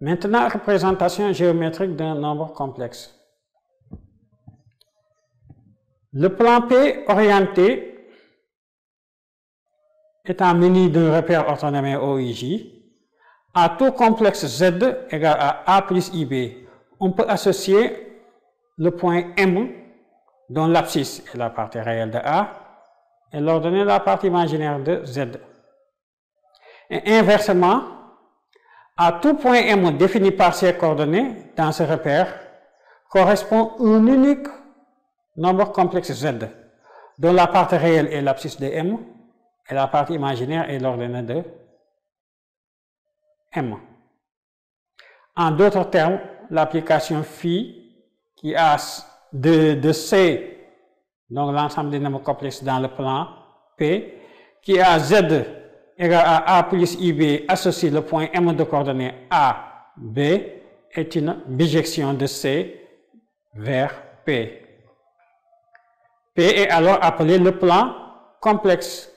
Maintenant, représentation géométrique d'un nombre complexe. Le plan P orienté étant muni d'un repère orthonormé OIJ, à tout complexe Z égale à A plus IB, on peut associer le point M, dont l'abscisse est la partie réelle de A, et leur donner la partie imaginaire de Z. Et inversement, à tout point M défini par ces coordonnées dans ce repère, correspond un unique nombre complexe Z, dont la partie réelle est l'abscisse de M, et la partie imaginaire est l'ordonnée de M. En d'autres termes, l'application phi qui a de C, donc l'ensemble des nombres complexes dans le plan P, qui a Z égale à A plus IB associe le point M de coordonnées A, B, est une bijection de C vers P. P est alors appelé le plan complexe.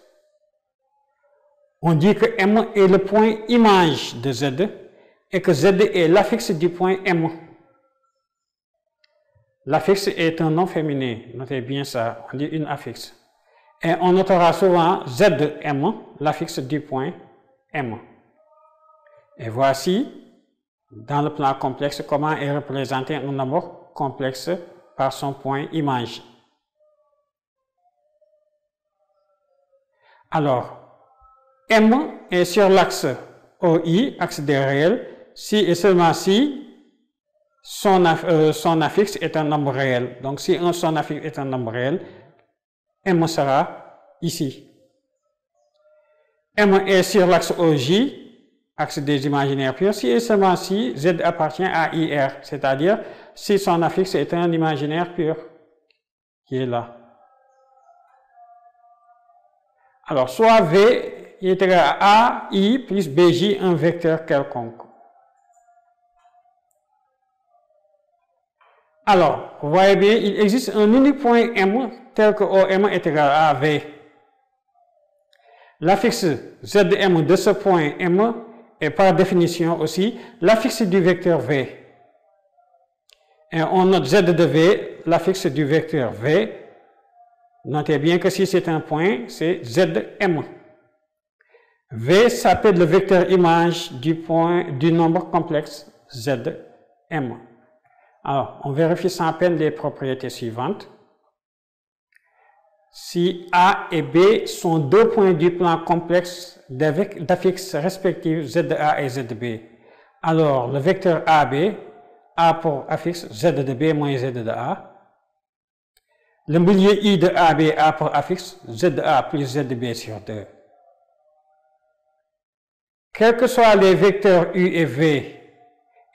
On dit que M est le point image de Z et que Z est l'affixe du point M. L'affixe est un nom féminin, notez bien ça, on dit une affixe. Et on notera souvent ZM, l'affixe du point M. Et voici, dans le plan complexe, comment est représenté un nombre complexe par son point image. Alors, M est sur l'axe OI, axe des réels, si et seulement si son affixe est un nombre réel. Donc, si son affixe est un nombre réel, M sera ici. M est sur l'axe OJ, axe des imaginaires purs, si et seulement si Z appartient à IR, c'est-à-dire si son affixe est un imaginaire pur, qui est là. Alors, soit V est égal à I plus BJ, un vecteur quelconque. Alors, vous voyez bien, il existe un unique point M tel que OM est égal à V. L'affixe ZM de ce point M est par définition aussi l'affixe du vecteur V. Et on note Z de V, l'affixe du vecteur V. Notez bien que si c'est un point, c'est ZM. V s'appelle le vecteur image du nombre complexe ZM. Alors, on vérifie sans peine les propriétés suivantes. Si A et B sont deux points du plan complexe d'affixes respectifs ZA et ZB, alors le vecteur AB, A pour affixe Z de B moins Z de A, le milieu I de AB, A pour affixe ZA plus ZB sur 2. Quels que soient les vecteurs U et V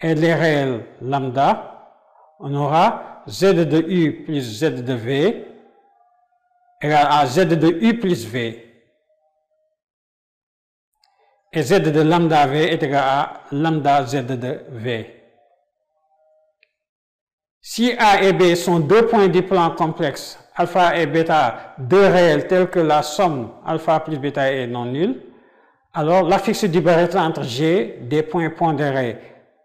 et les réels lambda, on aura Z de U plus Z de V égale à Z de U plus V. Et Z de lambda V est égal à lambda Z de V. Si A et B sont deux points du plan complexe, alpha et bêta, deux réels tels que la somme alpha plus bêta est non nulle, alors l'affixe du barème entre G des points pondérés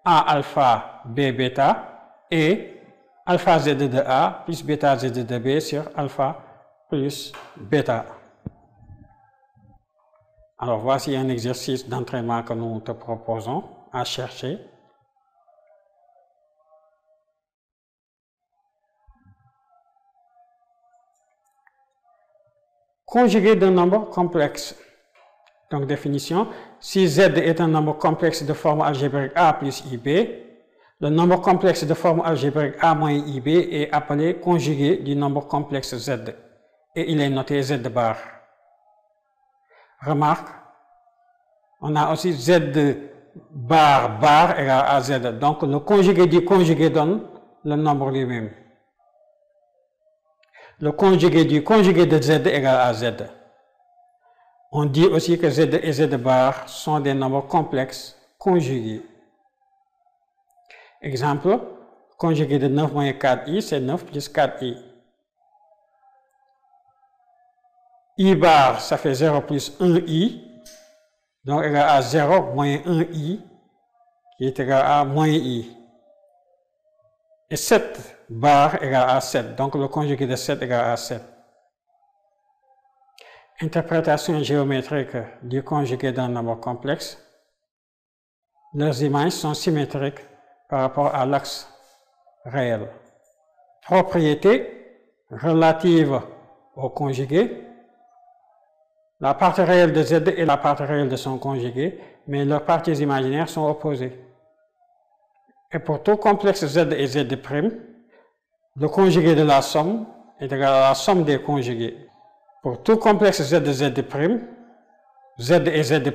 A alpha, B bêta et alpha Z de A plus bêta Z de B sur alpha plus bêta. Alors voici un exercice d'entraînement que nous te proposons à chercher. Conjugué d'un nombre complexe. Donc définition, si Z est un nombre complexe de forme algébrique A plus IB, le nombre complexe de forme algébrique A moins IB est appelé conjugué du nombre complexe Z. Et il est noté Z bar. Remarque, on a aussi Z bar égale à Z. Donc le conjugué du conjugué donne le nombre lui-même. Le conjugué du conjugué de Z égale à Z. On dit aussi que Z et Z bar sont des nombres complexes conjugués. Exemple, conjugué de 9 moins 4i, c'est 9 plus 4i. I bar, ça fait 0 plus 1i, donc égal à 0 moins 1i, qui est égal à moins I. Et 7 bar égale à 7. Donc le conjugué de 7 égale à 7. Interprétation géométrique du conjugué d'un nombre complexe. Leurs images sont symétriques par rapport à l'axe réel. Propriété relative au conjugué. La partie réelle de Z est la partie réelle de son conjugué, mais leurs parties imaginaires sont opposées. Et pour tout complexe Z et Z', le conjugué de la somme est égal à la somme des conjugués. Pour tout complexe Z et Z', Z et Z',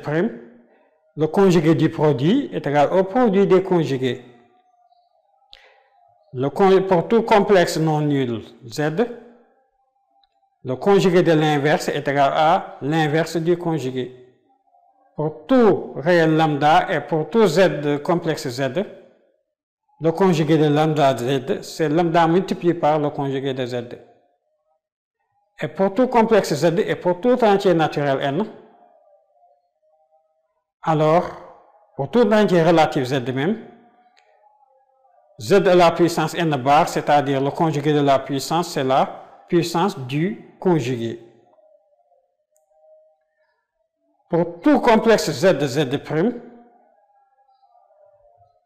le conjugué du produit est égal au produit des conjugués. Pour tout complexe non nul Z, le conjugué de l'inverse est égal à l'inverse du conjugué. Pour tout réel lambda et pour tout Z complexe Z, le conjugué de lambda Z, c'est lambda multiplié par le conjugué de Z. Et pour tout complexe Z et pour tout entier naturel N, alors, pour tout entier relatif Z même, Z à la puissance N bar, c'est-à-dire le conjugué de la puissance, c'est la puissance du conjugué. Pour tout complexe Z, Z',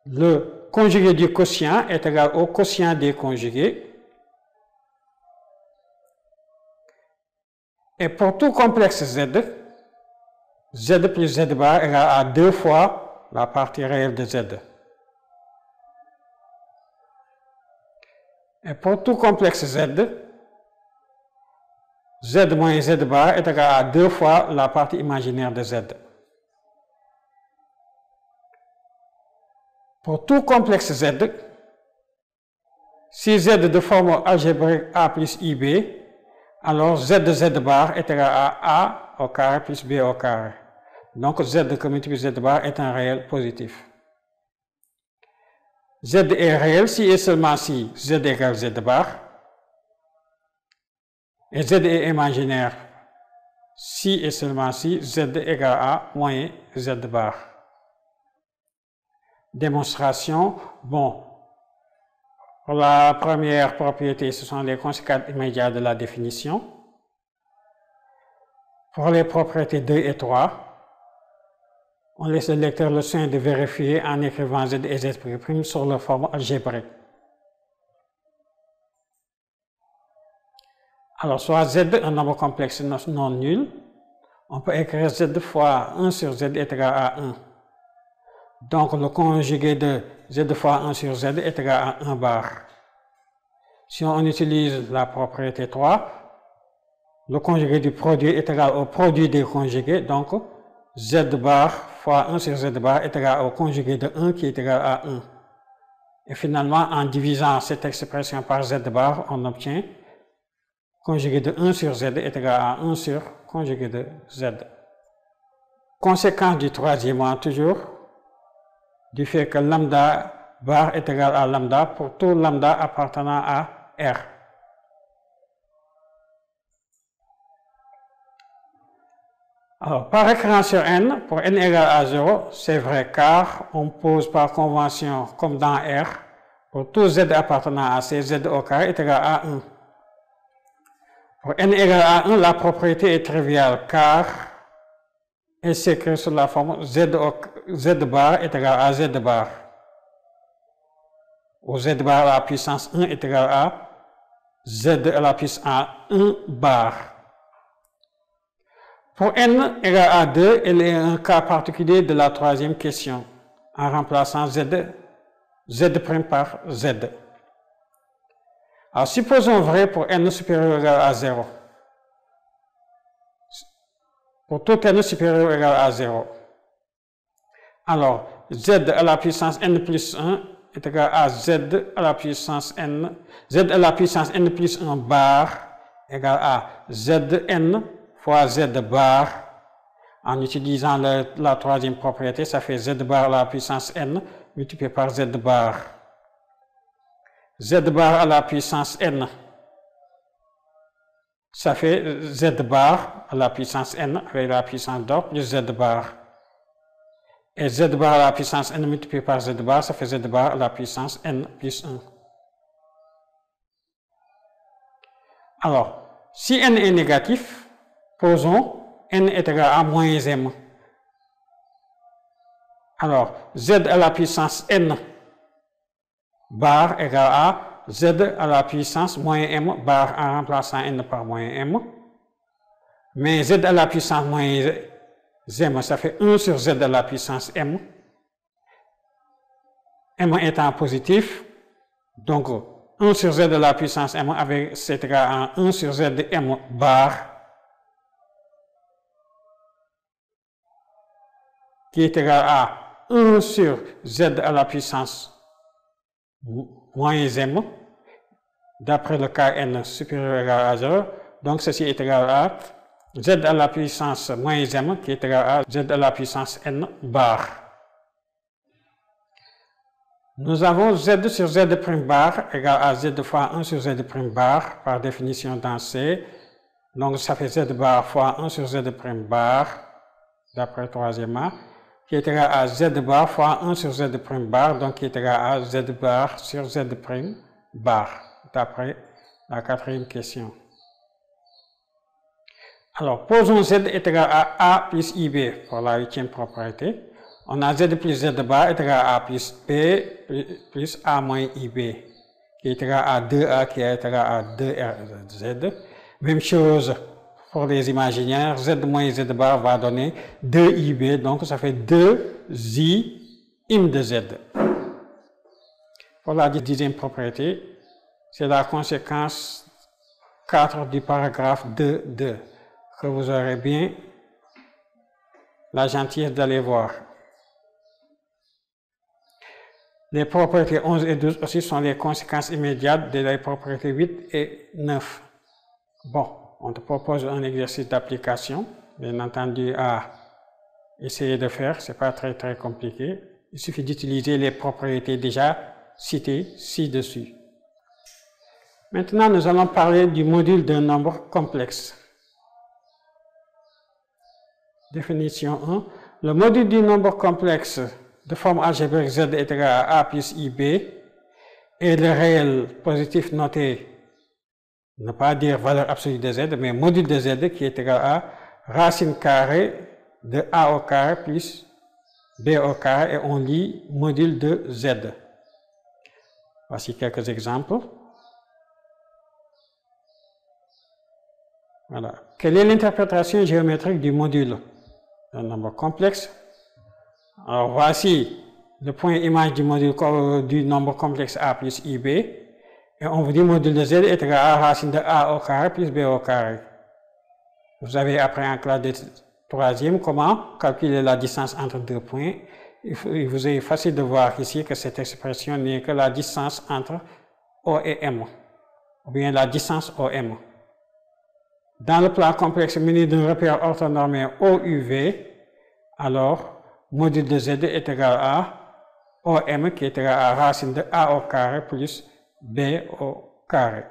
le conjugué du quotient est égal au quotient des conjugués. Et pour tout complexe Z, Z plus Z bar égale à 2 fois la partie réelle de Z. Et pour tout complexe Z, Z moins Z bar est égal à 2 fois la partie imaginaire de Z. Pour tout complexe Z, si Z de forme algébrique A plus IB, alors Z de Z bar est égal à A au carré plus B au carré. Donc Z que multiplie Z bar est un réel positif. Z est réel si et seulement si Z égale Z bar. Et Z est imaginaire si et seulement si Z égale à moins Z bar. Démonstration. Bon, pour la première propriété, ce sont les conséquences immédiates de la définition. Pour les propriétés 2 et 3, on laisse le lecteur le soin de vérifier en écrivant Z et Z' sur leur forme algébrique. Alors, soit Z, un nombre complexe non nul, on peut écrire Z fois 1 sur Z est égal à 1. Donc, le conjugué de Z fois 1 sur Z est égal à 1 bar. Si on utilise la propriété 3, le conjugué du produit est égal au produit des conjugués. Donc, Z bar fois 1 sur Z bar est égal au conjugué de 1 qui est égal à 1. Et finalement, en divisant cette expression par Z bar, on obtient conjugué de 1 sur Z est égal à 1 sur conjugué de Z. Conséquence du troisième toujours, du fait que lambda bar est égal à lambda pour tout lambda appartenant à R. Alors, par récurrence sur N, pour N égale à 0, c'est vrai car on pose par convention, comme dans R, pour tout Z appartenant à C, Z au carré est égal à 1. Pour N égale à 1, la propriété est triviale car elle s'écrit sous la forme Z bar est égal à Z bar. Où Z bar à la puissance 1 est égal à Z à la puissance 1 bar. Pour N égale à 2, il est un cas particulier de la troisième question, en remplaçant Z par Z. Alors, supposons vrai pour N supérieur ou égal à 0. Pour tout N supérieur ou égal à 0. Alors, Z à la puissance N plus 1 est égal à Z à la puissance N. Z à la puissance N plus 1 bar égale à Zn fois Z bar. En utilisant la troisième propriété, ça fait Z bar à la puissance N multiplié par Z bar. Z bar à la puissance N, ça fait Z bar à la puissance N avec la puissance d'or plus Z bar. Et z bar à la puissance n multiplié par z bar, ça fait z bar à la puissance n plus 1. Alors, si n est négatif, posons n est égal à moins m. Alors, z à la puissance n bar égale à z à la puissance moins m bar en remplaçant n par moins m. Mais z à la puissance moins m, ça fait 1 sur z à la puissance m. M étant positif, donc 1 sur z à la puissance m avec c'est égal à 1 sur z de m bar qui est égal à 1 sur z à la puissance moins m d'après le cas n supérieur ou égal à 0. Donc ceci est égal à z à la puissance moins m qui est égal à z à la puissance n bar. Nous avons z sur z' bar égale à z fois 1 sur z' bar par définition dans C. Donc ça fait z bar fois 1 sur z' bar d'après le troisième A qui est égal à z bar fois 1 sur z' bar, donc qui est égal à z bar sur z' bar d'après la quatrième question. Alors, posons z est égal à A plus IB pour la huitième propriété. On a z plus z bar est égal à A plus B plus A moins IB qui est égal à 2A qui est égal à 2RZ. Même chose pour les imaginaires, z moins z bar va donner 2IB, donc ça fait 2I im de z. Pour la dixième propriété, c'est la conséquence 4 du paragraphe 2.2 que vous aurez bien la gentillesse d'aller voir. Les propriétés 11 et 12 aussi sont les conséquences immédiates des propriétés 8 et 9. Bon, on te propose un exercice d'application, bien entendu à essayer de faire, c'est pas très compliqué. Il suffit d'utiliser les propriétés déjà citées ci-dessus. Maintenant, nous allons parler du module d'un nombre complexe. Définition 1. Le module du nombre complexe de forme algébrique z est égal à A plus IB et le réel positif noté, ne pas dire valeur absolue de z, mais module de z qui est égal à racine carrée de A au carré plus B au carré et on lit module de z. Voici quelques exemples. Voilà. Quelle est l'interprétation géométrique du module d'un nombre complexe? Alors voici le point image du module du nombre complexe A plus IB. Et on vous dit module de Z est égal à racine de A au carré plus B au carré. Vous avez appris en classe de troisième comment calculer la distance entre deux points. Il vous est facile de voir ici que cette expression n'est que la distance entre O et M, ou bien la distance OM. Dans le plan complexe muni d'un repère orthonormé OUV, alors module de Z est égal à OM qui est égal à racine de A au carré plus B au carré.